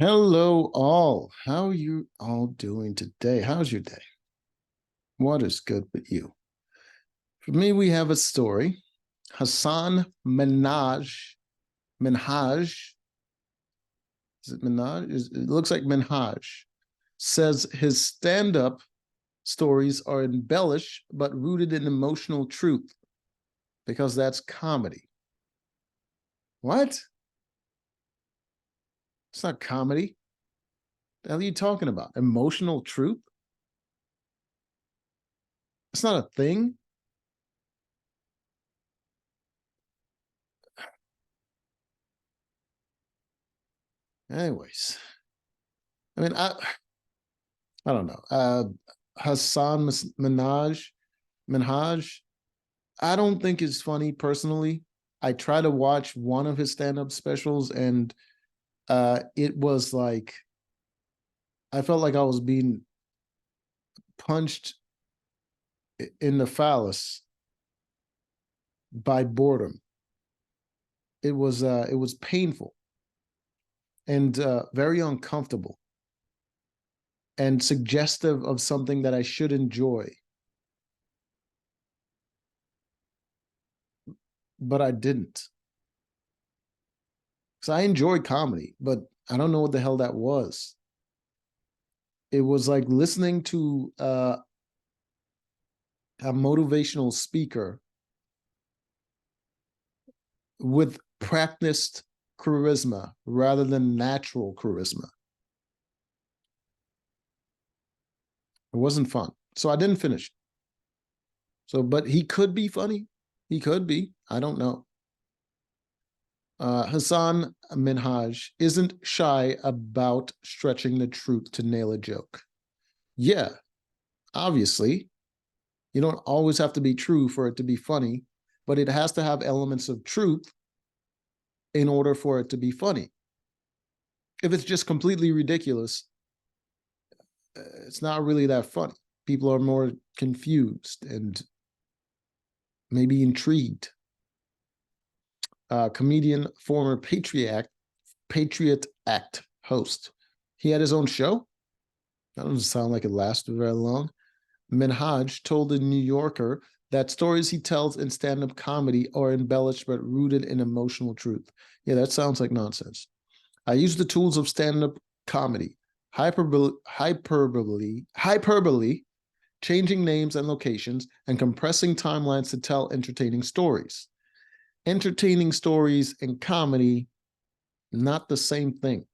Hello, all. How are you all doing today? How's your day? What is good with you? For me, we have a story. Hasan Minhaj, is it Minhaj? It looks like Minhaj, says his stand-up stories are embellished but rooted in emotional truth because that's comedy. What? It's not comedy. The hell are you talking about? Emotional truth? It's not a thing. Anyways, I mean, I don't know. Hassan Minhaj, I don't think is funny personally. I try to watch one of his stand-up specials, and it was like I felt like I was being punched in the phallus by boredom. It was painful and very uncomfortable and suggestive of something that I should enjoy, but I didn't. So I enjoy comedy, but I don't know what the hell that was. It was like listening to a motivational speaker with practiced charisma rather than natural charisma. It wasn't fun. So I didn't finish. So, but he could be funny. He could be. I don't know. Hasan Minhaj isn't shy about stretching the truth to nail a joke. Yeah, obviously, you don't always have to be true for it to be funny, but it has to have elements of truth in order for it to be funny. If it's just completely ridiculous, it's not really that funny. People are more confused and maybe intrigued. Comedian, former Patriot Act host. He had his own show. That doesn't sound like it lasted very long. Minhaj told the New Yorker that stories he tells in stand-up comedy are embellished but rooted in emotional truth. Yeah, that sounds like nonsense. I use the tools of stand-up comedy, hyperbole, changing names and locations, and compressing timelines to tell entertaining stories. Entertaining stories and comedy, not the same thing.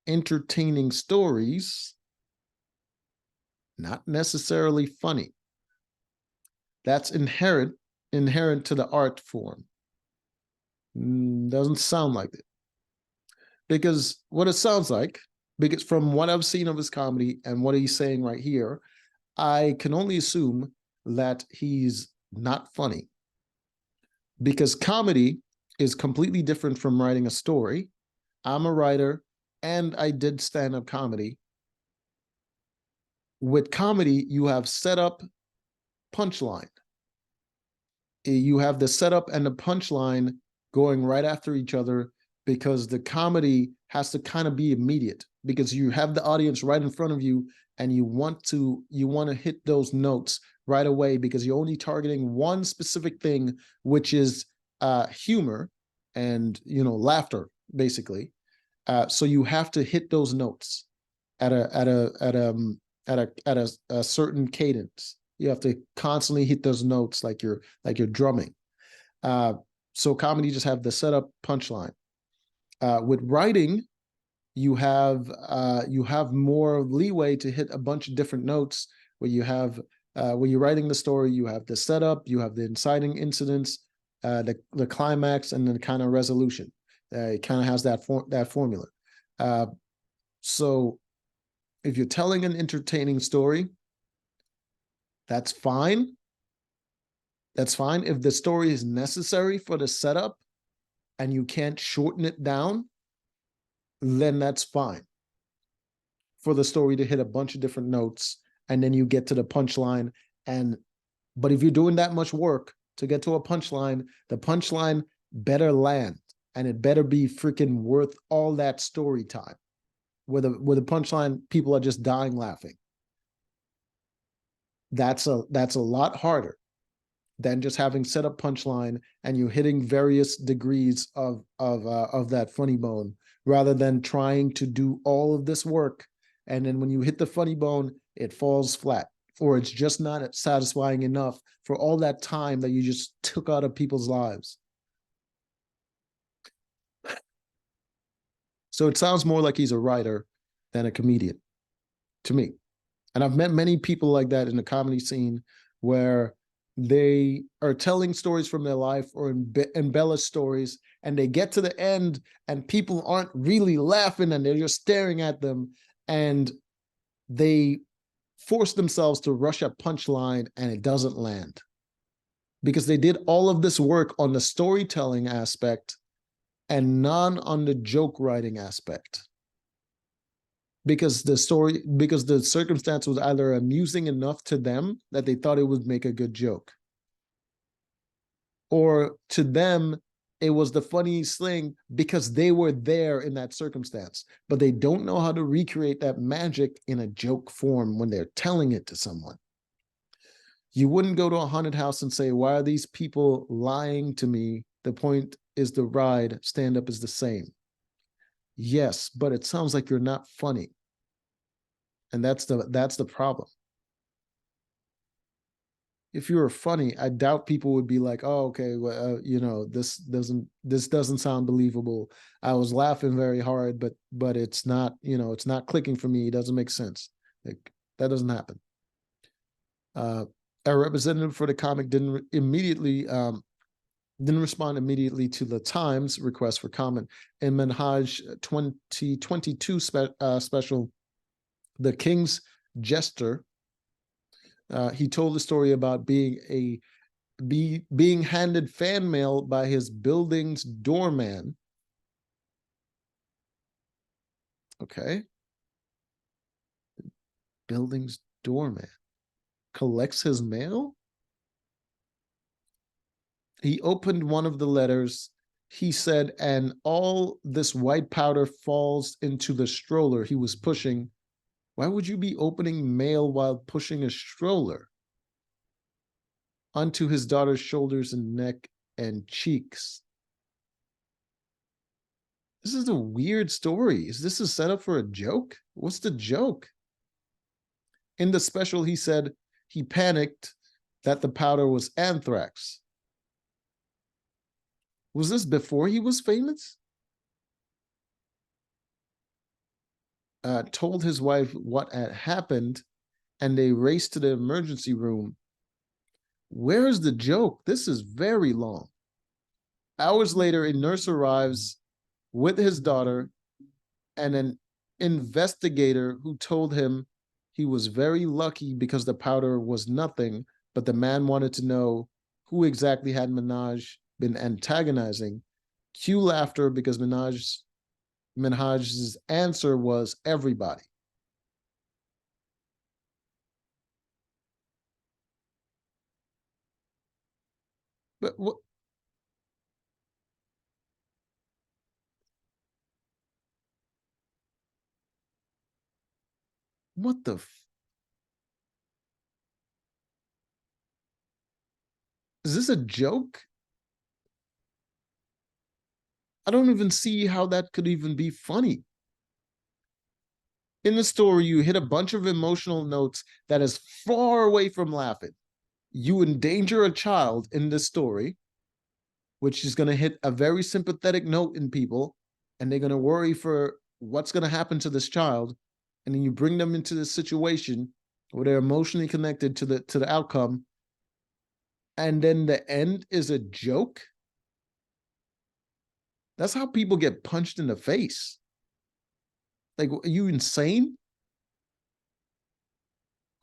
Entertaining stories, not necessarily funny. That's inherent to the art form. Doesn't sound like it. Because what it sounds like, because from what I've seen of his comedy and what he's saying right here, I can only assume that he's not funny. Because comedy is completely different from writing a story. I'm a writer and I did stand-up comedy. With comedy, you have setup, punchline. You have the setup and the punchline going right after each other because the comedy has to kind of be immediate because you have the audience right in front of you and you want to hit those notes right away because you're only targeting one specific thing, which is humor and laughter, basically. So you have to hit those notes at a certain cadence. You have to constantly hit those notes like you're drumming. Uh, so comedy just have the setup punchline. With writing, you have more leeway to hit a bunch of different notes where you have when you're writing the story, you have the setup, you have the inciting incidents, the climax, and then kind of resolution. It kind of has that formula. Uh, so if you're telling an entertaining story, that's fine. That's fine. If the story is necessary for the setup and you can't shorten it down, then that's fine for the story to hit a bunch of different notes and then you get to the punchline. But if you're doing that much work to get to a punchline, the punchline better land. and it better be freaking worth all that story time. With a punchline, people are just dying laughing. That's a lot harder than just having set up punchline and you hitting various degrees of that funny bone, rather than trying to do all of this work, and then when you hit the funny bone, it falls flat, or it's just not satisfying enough for all that time that you just took out of people's lives. So it sounds more like he's a writer than a comedian to me. And I've met many people like that in the comedy scene, where they are telling stories from their life or embellish stories, and they get to the end and people aren't really laughing and they're just staring at them, and they force themselves to rush a punchline and it doesn't land because they did all of this work on the storytelling aspect and none on the joke writing aspect. Because the circumstance was either amusing enough to them that they thought it would make a good joke, or to them it was the funniest thing because they were there in that circumstance, but they don't know how to recreate that magic in a joke form when they're telling it to someone. You wouldn't go to a haunted house and say, why are these people lying to me? The point is the ride, stand up is the same. Yes, but it sounds like you're not funny. And that's the problem. If you were funny, I doubt people would be like, oh, okay, well, this doesn't sound believable. I was laughing very hard, but it's not, it's not clicking for me. It doesn't make sense. Like, that doesn't happen. A representative for the comic didn't respond immediately to the Times request for comment. In Minhaj 2022 special, The King's Jester, he told a story about being handed fan mail by his building's doorman. Okay. Building's doorman collects his mail. He opened one of the letters. He said, and all this white powder falls into the stroller he was pushing. Why would you be opening mail while pushing a stroller? Onto his daughter's shoulders and neck and cheeks. This is a weird story. Is this a setup for a joke? What's the joke? In the special, he said he panicked that the powder was anthrax. Was this before he was famous? Told his wife what had happened, and they raced to the emergency room. Where's the joke? This is very long. Hours later, a nurse arrives with his daughter and an investigator who told him he was very lucky because the powder was nothing, but the man wanted to know who exactly had Minhaj been antagonizing. Cue laughter because Minhaj's answer was everybody. But what the is this a joke? I don't even see how that could even be funny. In the story, you hit a bunch of emotional notes that is far away from laughing. You endanger a child in this story, which is going to hit a very sympathetic note in people, and they're going to worry for what's going to happen to this child. And then you bring them into this situation where they're emotionally connected to the outcome, and then the end is a joke. That's how people get punched in the face. Like, are you insane?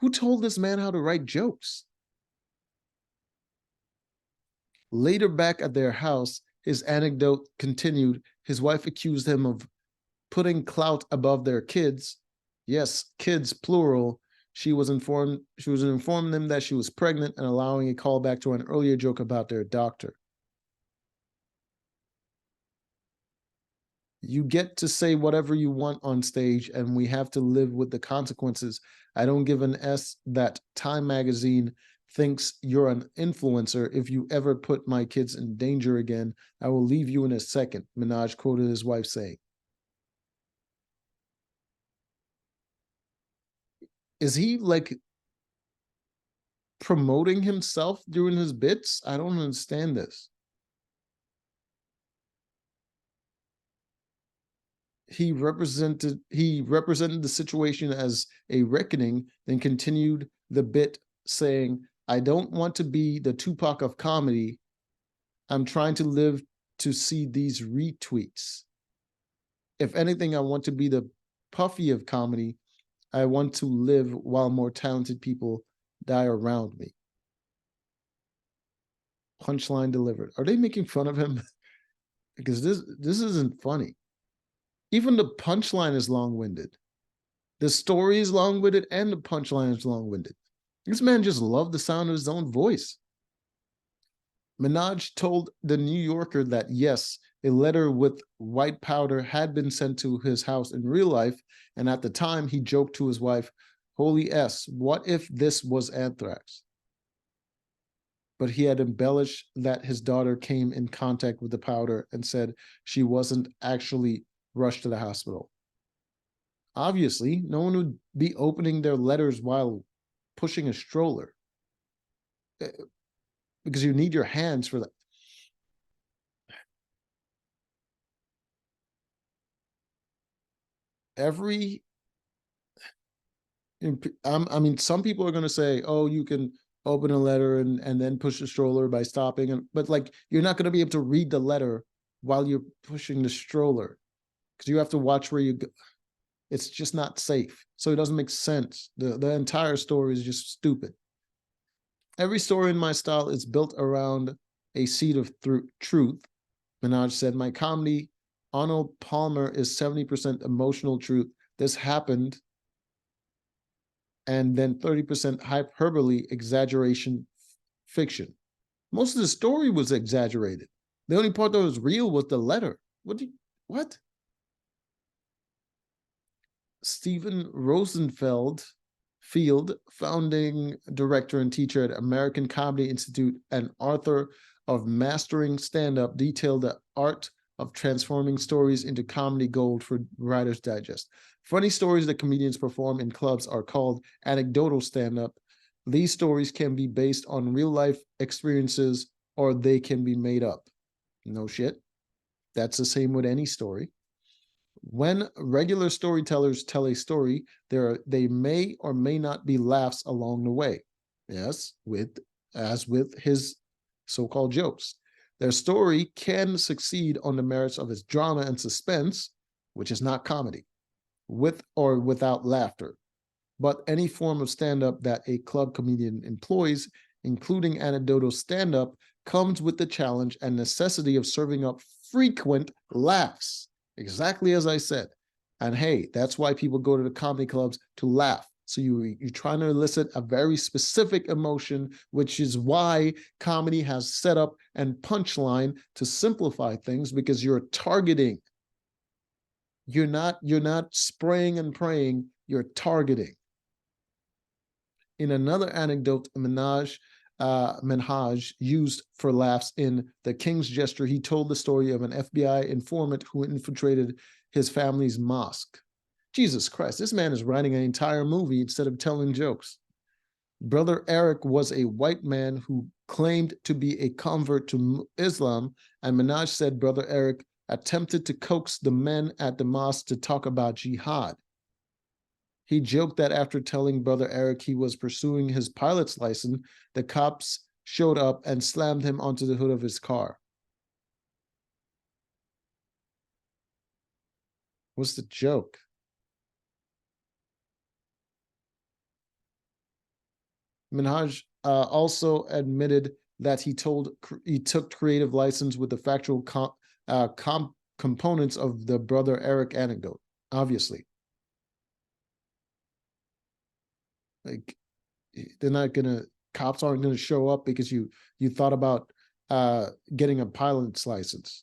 Who told this man how to write jokes? Later, back at their house, his anecdote continued. His wife accused him of putting clout above their kids. Yes, kids, plural. She was informing them that she was pregnant and allowing a callback to an earlier joke about their doctor. You get to say whatever you want on stage, and we have to live with the consequences. I don't give an S that Time Magazine thinks you're an influencer. If you ever put my kids in danger again, I will leave you in a second, Minhaj quoted his wife saying. Is he like promoting himself during his bits? I don't understand this. He represented the situation as a reckoning, then continued the bit saying, I don't want to be the Tupac of comedy. I'm trying to live to see these retweets. If anything, I want to be the Puffy of comedy. I want to live while more talented people die around me. Punchline delivered. Are they making fun of him? Because this isn't funny. Even the punchline is long-winded. The story is long-winded and the punchline is long-winded. This man just loved the sound of his own voice. Minhaj told the New Yorker that yes, a letter with white powder had been sent to his house in real life, and at the time he joked to his wife, "Holy S, what if this was anthrax?" But he had embellished that his daughter came in contact with the powder and said she wasn't actually rushed to the hospital. Obviously, no one would be opening their letters while pushing a stroller because you need your hands for that. Every, I mean, some people are going to say, oh, you can open a letter and then push the stroller by stopping. But like, you're not going to be able to read the letter while you're pushing the stroller because you have to watch where you go. It's just not safe. So it doesn't make sense. The entire story is just stupid. Every story in my style is built around a seed of truth. Minhaj said, my comedy, Arnold Palmer, is 70% emotional truth. This happened. And then 30% hyperbole, exaggeration, fiction. Most of the story was exaggerated. The only part that was real was the letter. What? Stephen Rosenfeld, founding director and teacher at American Comedy Institute and author of Mastering Stand-Up, detailed the art of transforming stories into comedy gold for Writer's Digest. Funny stories that comedians perform in clubs are called anecdotal stand-up. These stories can be based on real-life experiences or they can be made up. No shit. That's the same with any story. When regular storytellers tell a story, they may or may not be laughs along the way. Yes, as with his so-called jokes. Their story can succeed on the merits of its drama and suspense, which is not comedy, with or without laughter. But any form of stand-up that a club comedian employs, including anecdotal stand-up, comes with the challenge and necessity of serving up frequent laughs. Exactly as I said. And hey, that's why people go to the comedy clubs, to laugh. So you're trying to elicit a very specific emotion, which is why comedy has setup and punchline to simplify things, because you're targeting. You're not spraying and praying, you're targeting. In another anecdote, Minhaj used for laughs in The King's Gesture, he told the story of an FBI informant who infiltrated his family's mosque. Jesus Christ, this man is writing an entire movie instead of telling jokes. Brother Eric was a white man who claimed to be a convert to Islam, and Minhaj said Brother Eric attempted to coax the men at the mosque to talk about jihad. He joked that after telling Brother Eric he was pursuing his pilot's license, the cops showed up and slammed him onto the hood of his car. What's the joke? Minhaj also admitted that he took creative license with the factual components of the Brother Eric anecdote, obviously. Like, they're not gonna, cops aren't gonna show up because you thought about getting a pilot's license.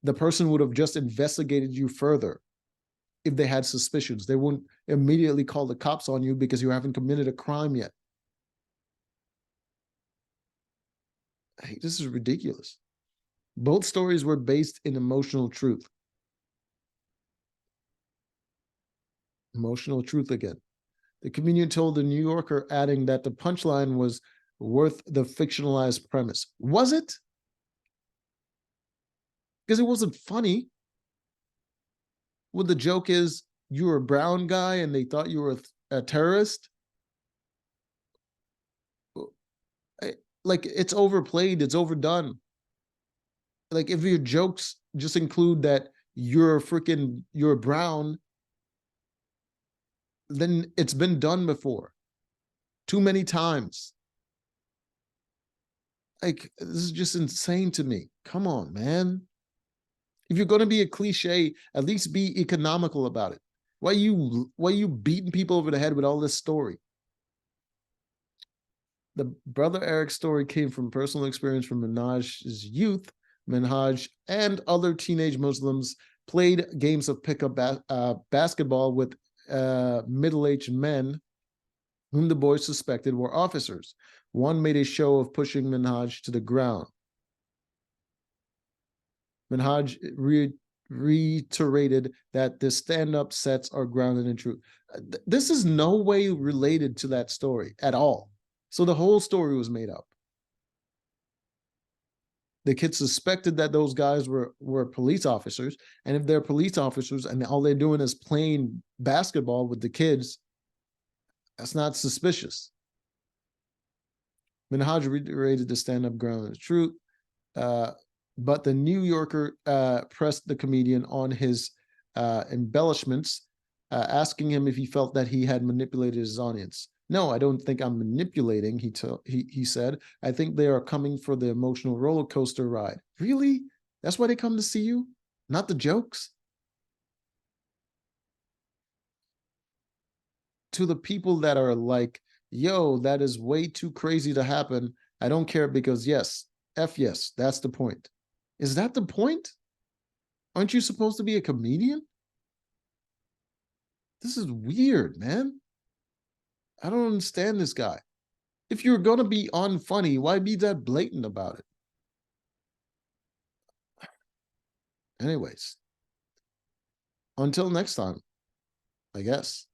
The person would have just investigated you further if they had suspicions. They wouldn't immediately call the cops on you because you haven't committed a crime yet. Hey, this is ridiculous. Both stories were based in emotional truth. Emotional truth again. The comedian told the New Yorker, adding that the punchline was worth the fictionalized premise. Was it? Because it wasn't funny. Well, the joke is you were a brown guy and they thought you were a terrorist. Like, it's overplayed, it's overdone. Like, if your jokes just include that you're brown, then it's been done before too many times. Like, this is just insane to me. Come on, man. If you're going to be a cliche, at least be economical about it. Why you beating people over the head with all this story? The brother Eric story came from personal experience from Minhaj's youth. Minhaj and other teenage Muslims played games of pickup basketball with middle-aged men whom the boys suspected were officers. One made a show of pushing Minhaj to the ground. Minhaj reiterated that the stand-up sets are grounded in truth. This is no way related to that story at all. So the whole story was made up. The kids suspected that those guys were police officers, and if they're police officers and all they're doing is playing basketball with the kids, that's not suspicious. Minhaj reiterated the stand-up ground of truth, but the New Yorker pressed the comedian on his embellishments, asking him if he felt that he had manipulated his audience. No, I don't think I'm manipulating, he said. I think they are coming for the emotional roller coaster ride. Really? That's why they come to see you? Not the jokes? To the people that are like, yo, that is way too crazy to happen, I don't care because yes, yes, that's the point. Is that the point? Aren't you supposed to be a comedian? This is weird, man. I don't understand this guy. If you're going to be unfunny, why be that blatant about it? Anyways, until next time, I guess.